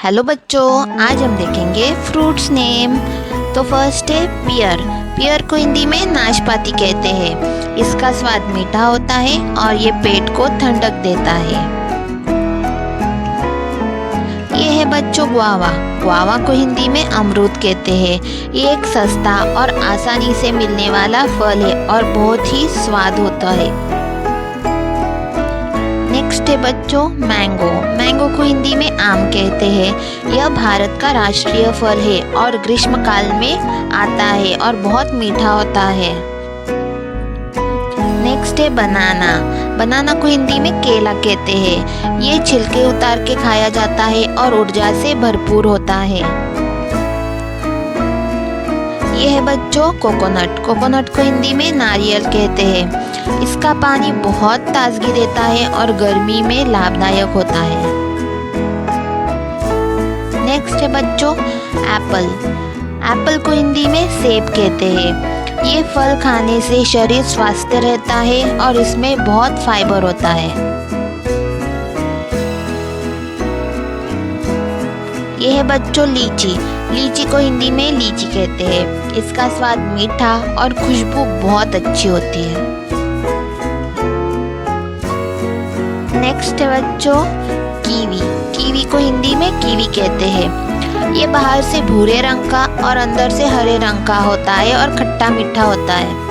Hello बच्चों, आज हम देखेंगे फ्रूट्स नेम। तो फर्स्ट है पियर। पियर को हिंदी में नाशपाती कहते हैं। इसका स्वाद मीठा होता है और ये पेट को ठंडक देता है। ये है बच्चों गुआवा। गुआवा को हिंदी में अमरूद कहते हैं। ये एक सस्ता और आसानी से मिलने वाला फल है और बहुत ही स्वाद होता है। नेक्स्ट है बच्चों मैंगो। मैंगो को हिंदी में आम कहते हैं। यह भारत का राष्ट्रीय फल है और ग्रीष्म काल में आता है और बहुत मीठा होता है। नेक्स्ट है बनाना। बनाना को हिंदी में केला कहते हैं। ये छिलके उतार के खाया जाता है और ऊर्जा से भरपूर होता है। ये है बच्चों कोकोनट। कोकोनट को हिंदी में नारियल कहते हैं। इसका पानी बहुत ताजगी देता है और गर्मी में लाभदायक होता है। नेक्स्ट है बच्चों एप्पल। एप्पल को हिंदी में सेब कहते हैं। ये फल खाने से शरीर स्वस्थ रहता है और इसमें बहुत फाइबर होता है। ये है बच्चों लीची। लीची को हिंदी में लीची कहते हैं। इसका स्वाद मीठा और खुशबू बहुत अच्छी होती है। नेक्स्ट है बच्चों कीवी। कीवी को हिंदी में कीवी कहते हैं। ये बाहर से भूरे रंग का और अंदर से हरे रंग का होता है और खट्टा मीठा होता है।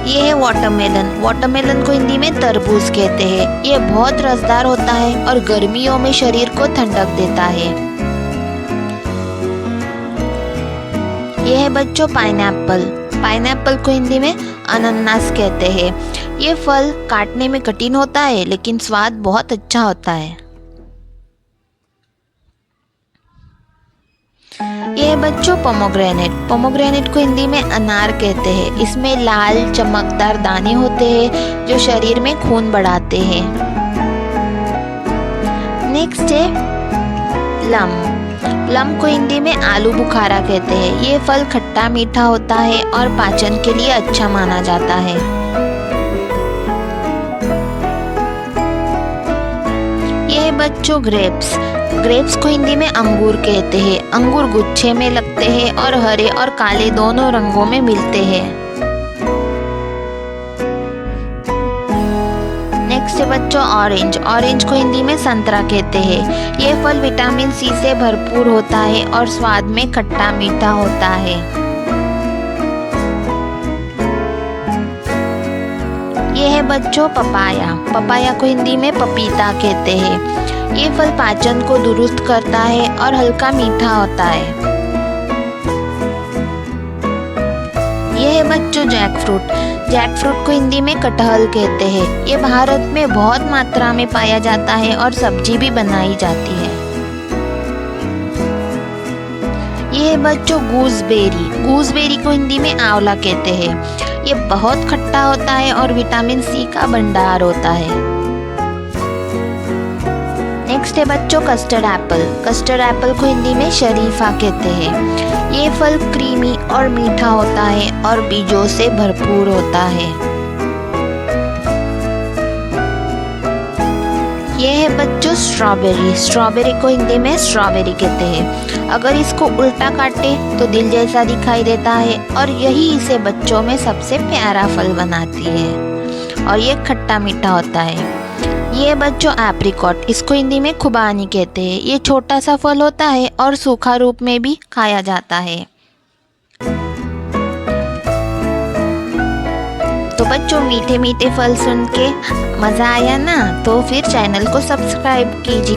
ये है वाटरमेलन। वाटरमेलन को हिंदी में तरबूज कहते हैं। ये बहुत रसदार होता है और गर्मियों में शरीर को ठंडक देता है। ये है बच्चों पाइनएप्पल। पाइनएप्पल को हिंदी में अनानास कहते हैं। ये फल काटने में कठिन होता है लेकिन स्वाद बहुत अच्छा होता है। ये है बच्चों पोमोग्रेनेट। पोमोग्रेनेट को हिंदी में अनार कहते हैं। इसमें लाल चमकदार दाने होते हैं जो शरीर में खून बढ़ाते हैं। नेक्स्ट है प्लम। प्लम को हिंदी में आलू बुखारा कहते हैं। ये फल खट्टा मीठा होता है और पाचन के लिए अच्छा माना जाता है। ये है बच्चों ग्रेप्स। ग्रेप्स को हिंदी में अंगूर कहते हैं। अंगूर गुच्छे में लगते हैं और हरे और काले दोनों रंगों में मिलते हैं। नेक्स्ट है बच्चों ऑरेंज। ऑरेंज को हिंदी में संतरा कहते हैं। ये फल विटामिन सी से भरपूर होता है और स्वाद में खट्टा मीठा होता है। ये है बच्चों पपाया। पपाया को हिंदी में पपीता कहते हैं। ये फल पाचन को दुरुस्त करता है और हल्का मीठा होता है। ये है बच्चों जैकफ्रूट। जैकफ्रूट को हिंदी में कटहल कहते हैं। ये भारत में बहुत मात्रा में पाया जाता है और सब्जी भी बनाई जाती है। ये है बच्चों गूसबेरी। गूसबेरी को हिंदी में आंवला कहते हैं। ये बहुत खट्टा होता है और विटामिन सी का भंडार होता है। नेक्स्ट है बच्चों कस्टर्ड एप्पल। कस्टर्ड एप्पल को हिंदी में शरीफा कहते हैं। ये फल क्रीमी और मीठा होता है और बीजों से भरपूर होता है। ये है बच्चों स्ट्रॉबेरी। स्ट्रॉबेरी को हिंदी में स्ट्रॉबेरी कहते हैं। अगर इसको उल्टा काटे तो दिल जैसा दिखाई देता है और यही इसे बच्चों में सबसे प्यारा फल बनाती है और ये खट्टा मीठा होता है। ये बच्चों एप्रिकॉट। इसको हिंदी में खुबानी कहते हैं। ये छोटा सा फल होता है और सूखा रूप में भी खाया जाता है। तो बच्चों मीठे मीठे फल सुन के मज़ा आया ना? तो फिर चैनल को सब्सक्राइब कीजिए।